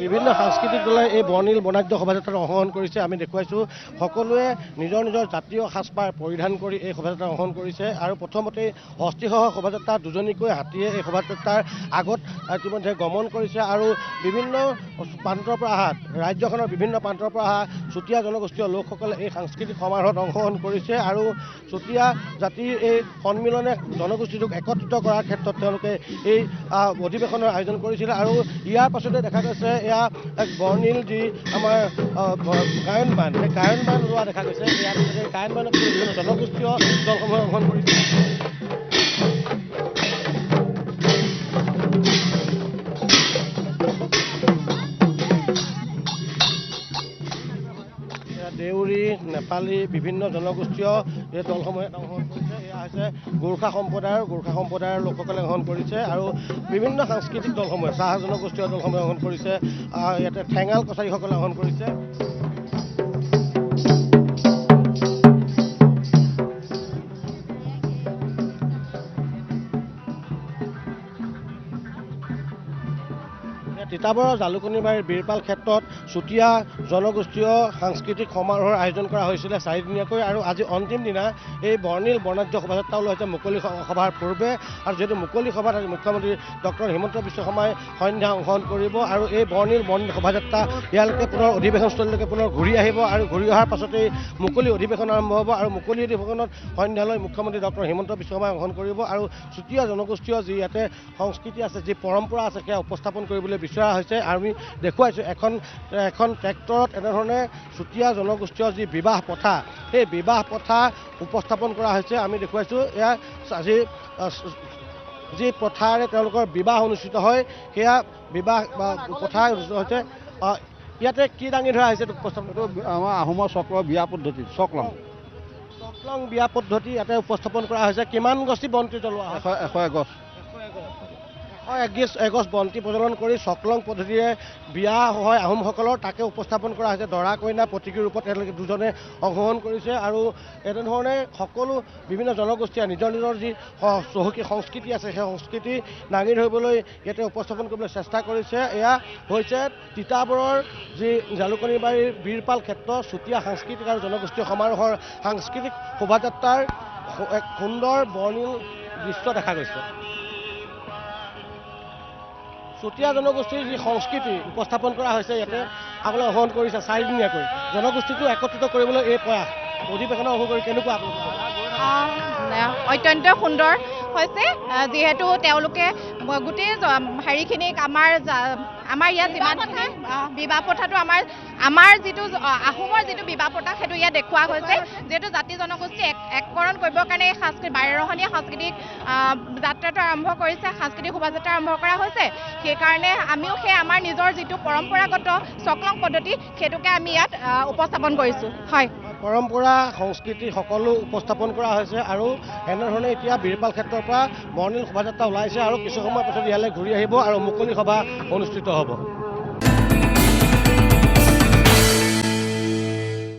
বিভিন্ন সাংস্কৃতিক দলে এই বৰ্ণিল বৰ্ণাঢ্য শোভাযাত্ৰাত অংশগ্ৰহণ কৰিছে। আমি দেখুৱাইছোঁ সকলোৱে নিজৰ নিজৰ জাতীয় সাজপাৰ পৰিধান কৰি এই শোভাযাত্ৰাত অংশগ্ৰহণ কৰিছে আৰু প্ৰথমতে অস্থিসহ শোভাযাত্ৰা দুজনীকৈ হাতীয়ে এই শোভাযাত্ৰাৰ আগত ইতিমধ্যে গমন কৰিছে আৰু বিভিন্ন প্ৰান্তৰ পৰা অহা ৰাজ্যখনৰ বিভিন্ন প্ৰান্তৰ পৰা অহা চুতীয়া জনগোষ্ঠীয় লোকসকলে এই সাংস্কৃতিক সমাৰোহত অংশগ্ৰহণ কৰিছে আৰু চুতীয়া জাতিৰ এই সন্মিলনে জনগোষ্ঠীটোক একত্ৰিত কৰাৰ ক্ষেত্ৰত তেওঁলোকে এই অধিৱেশনৰ আয়োজন কৰিছিলে আৰু ইয়াৰ পাছতে দেখা গৈছে এয়া এক বৰ্ণিল যি আমাৰ গায়ন বান সেই গায়ন বান লোৱা দেখা গৈছে। ইয়াৰ পাছতে গায়ন বানত বিভিন্ন জনগোষ্ঠীয় দলসমূহে অংশগ্ৰহণ কৰিছে। দেউৰী নেপালী বিভিন্ন জনগোষ্ঠীয় এই দলসমূহে অংশগ্ৰহণ কৰিছে। এয়া হৈছে গোৰ্খা সম্প্ৰদায়ৰ লোকসকলে অংশগ্ৰহণ কৰিছে আৰু বিভিন্ন সাংস্কৃতিক দলসমূহে চাহ জনগোষ্ঠীয় দলসমূহে অংশগ্ৰহণ কৰিছে। ইয়াতে ঠেঙাল কছাৰীসকলে অংশগ্ৰহণ কৰিছে। তিতাবৰৰ জালুকনীবাৰীৰ বীৰপাল ক্ষেত্ৰত চুতীয়া জনগোষ্ঠীয় সাংস্কৃতিক সমাৰোহৰ আয়োজন কৰা হৈছিলে 4 দিনীয়াকৈ আৰু আজি অন্তিম দিনা এই বৰ্ণিল বৰ্ণাঢ্য শোভাযাত্ৰা ওলাইছে মুকলি সভাৰ পূৰ্বে আৰু যিহেতু মুকলি সভাত আজি মুখ্যমন্ত্ৰী ডক্টৰ হিমন্ত বিশ্ব শৰ্মাই সন্ধ্যা অংশগ্ৰহণ কৰিব আৰু এই বৰ্ণিল শোভাযাত্ৰা ইয়ালৈকে পুনৰ অধিৱেশনস্থলীলৈকে পুনৰ ঘূৰি আহিব আৰু ঘূৰি অহাৰ পাছতেই মুকলি অধিৱেশন আৰম্ভ হ'ব আৰু মুকলি অধিৱেশনত সন্ধ্যালৈ মুখ্যমন্ত্ৰী ডক্টৰ হিমন্ত বিশ্ব শৰ্মাই অংশগ্ৰহণ কৰিব আৰু চুতীয়া জনগোষ্ঠীয় যি ইয়াতে সংস্কৃতি আছে যি পৰম্পৰা আছে সেয়া উপস্থাপন কৰিবলৈ বিচৰা হৈছে। আৰু আমি দেখুৱাইছোঁ এখন ট্ৰেক্টৰত এনেধৰণে চুতীয়া জনগোষ্ঠীয় যি বিবাহ প্ৰথা সেই বিবাহ প্ৰথা উপস্থাপন কৰা হৈছে। আমি দেখুৱাইছোঁ এয়া আজি যি প্ৰথাৰে তেওঁলোকৰ বিবাহ অনুষ্ঠিত হয় সেয়া বিবাহ প্ৰথা অনুষ্ঠিত হৈছে। ইয়াতে কি দাঙি ধৰা হৈছে উপস্থাপন? আমাৰ আহোমৰ চক্ৰৰ বিয়া পদ্ধতি চকলং বিয়া পদ্ধতি ইয়াতে উপস্থাপন কৰা হৈছে। কিমান গছি বন্তি জ্বলোৱা হয়? 101 গছ। 101 গছ বন্তি প্ৰজ্বলন কৰি চকলং পদ্ধতিৰে বিয়া হয় আহোমসকলৰ, তাকে উপস্থাপন কৰা হৈছে। দৰা কইনা প্ৰতীকী ৰূপত তেওঁলোকে দুজনে অংশগ্ৰহণ কৰিছে আৰু এনেধৰণে সকলো বিভিন্ন জনগোষ্ঠীয়ে নিজৰ নিজৰ যি চহকী সংস্কৃতি আছে সেই সংস্কৃতি দাঙি ধৰিবলৈ ইয়াতে উপস্থাপন কৰিবলৈ চেষ্টা কৰিছে। এয়া হৈছে তিতাবৰৰ যি জালুকনীবাৰীৰ বীৰপাল ক্ষেত্ৰ চুতীয়া সাংস্কৃতিক আৰু জনগোষ্ঠীয় সমাৰোহৰ সাংস্কৃতিক শোভাযাত্ৰাৰ এক সুন্দৰ বৰ্ণিল দৃশ্য দেখা গৈছে। চুতীয়া জনগোষ্ঠীৰ যি সংস্কৃতি উপস্থাপন কৰা হৈছে ইয়াতে আপোনালোকে অংশগ্ৰহণ কৰিছে 4 দিনীয়াকৈ। জনগোষ্ঠীটো একত্ৰিত কৰিবলৈ এই প্ৰয়াস অধিৱেশনত অংশগ্ৰহণ কৰি কেনেকুৱা? অত্যন্ত সুন্দৰ হৈছে, যিহেতু তেওঁলোকে গোটেই হেৰিখিনিক আমাৰ ইয়াত যিমানখিনি বিবাহ প্ৰথাটো আমাৰ যিটো আহোমৰ যিটো বিবাহ প্ৰথা সেইটো ইয়াত দেখুওৱা হৈছে। যিহেতু জাতি জনগোষ্ঠী এককৰণ কৰিবৰ কাৰণে এই 12ৰহণীয়া সাংস্কৃতিক যাত্ৰাটো আৰম্ভ কৰিছে, সাংস্কৃতিক শোভাযাত্ৰা আৰম্ভ কৰা হৈছে। সেইকাৰণে আমিও আমাৰ নিজৰ যিটো পৰম্পৰাগত চকলং পদ্ধতি সেইটোকে আমি ইয়াত উপস্থাপন কৰিছোঁ। হয়, পৰম্পৰা সংস্কৃতি সকলো উপস্থাপন কৰা হৈছে আৰু এনেধৰণে এতিয়া বীৰপাল ক্ষেত্ৰৰ পৰা বৰ্ণিল শোভাযাত্ৰা ওলাইছে আৰু কিছু সময় পাছত ইয়ালৈ ঘূৰি আহিব আৰু মুকলি সভা অনুষ্ঠিত হ'ব।